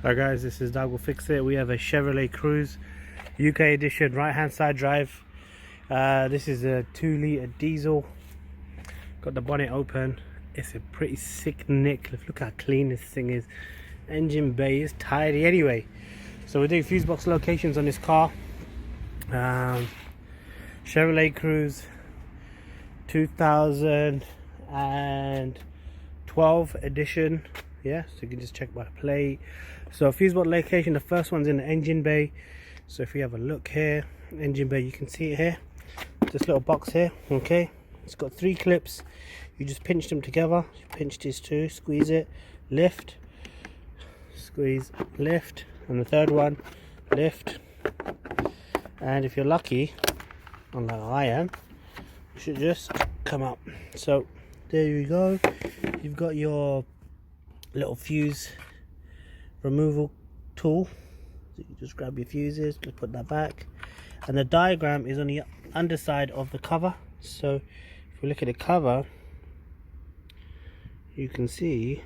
Alright guys, this is Doug Will Fix It. We have a Chevrolet Cruz UK edition right hand side drive. This is a 2-litre diesel. Got the bonnet open. It's a pretty sick nick. Look how clean this thing is. Engine bay is tidy anyway. So we're doing fuse box locations on this car. Chevrolet Cruz 2012 edition. Yeah, so you can just check by the plate. So fuse box location, the first one's in the engine bay. So if we have a look here, engine bay, you can see it here, this little box here. Okay, it's got 3 clips. You just pinch them together. You pinch these 2, squeeze it, lift, squeeze, lift, and the third one, lift. And if you're lucky, unlike I am, you should just come up. So there you go. You've got your little fuse removal tool. So you just grab your fuses, just put that back, and the diagram is on the underside of the cover. So if we look at the cover, you can see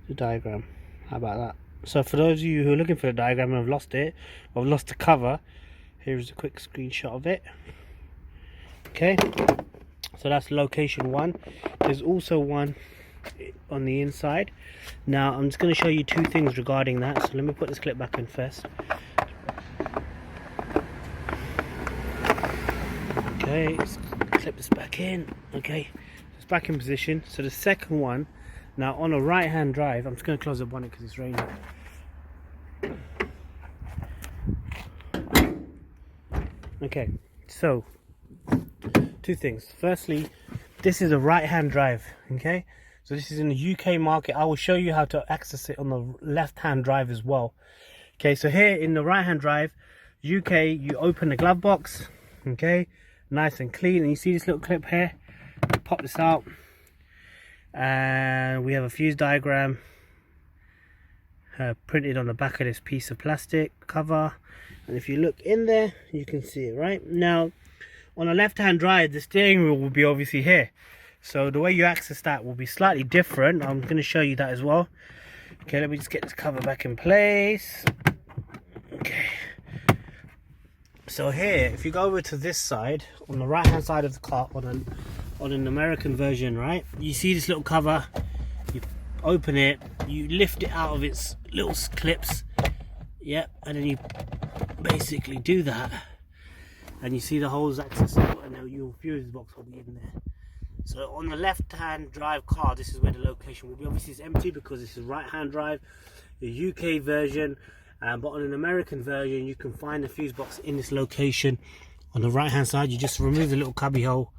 the diagram. How about that? So for those of you who are looking for the diagram and have lost it, or have lost the cover, here's a quick screenshot of it. Okay, so that's location 1. There's also one on the inside. Now I'm just going to show you 2 things regarding that. So let me put this clip back in first. Okay, let's clip this back in. Okay, it's back in position. So the second one, now on a right hand drive, I'm just going to close the bonnet because it's raining. Okay, so 2 things. Firstly, this is a right hand drive. Okay, so this is in the UK market. I will show you how to access it on the left hand drive as well. Okay, so here in the right hand drive, UK, you open the glove box. Okay, nice and clean, and you see this little clip here. Pop this out, and we have a fuse diagram printed on the back of this piece of plastic cover. And if you look in there, you can see it right now. On a left hand drive, the steering wheel will be obviously here, so the way you access that will be slightly different. I'm going to show you that as well. Okay, let me just get this cover back in place. Okay, so here, if you go over to this side, on the right hand side of the car, on an American version, right, you see this little cover. You open it, you lift it out of its little clips, yep, and then you basically do that, and you see the holes accessible, and your fuse box will be in there. So on the left hand drive car, this is where the location will be. Obviously it's empty because this is right hand drive, the UK version, but on an American version you can find the fuse box in this location on the right hand side. You just remove the little cubby hole,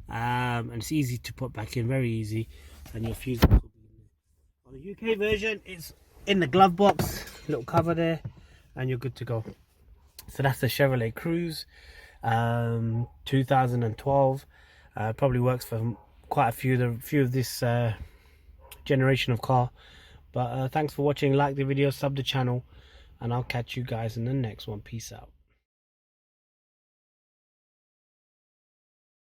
and it's easy to put back in, very easy, and your fuse box will be in there. On the UK version, it's in the glove box, little cover there, and you're good to go. So that's the Chevrolet Cruz 2012. Probably works for quite a few of this generation of car. But thanks for watching. Like the video, sub the channel, and I'll catch you guys in the next one. Peace out.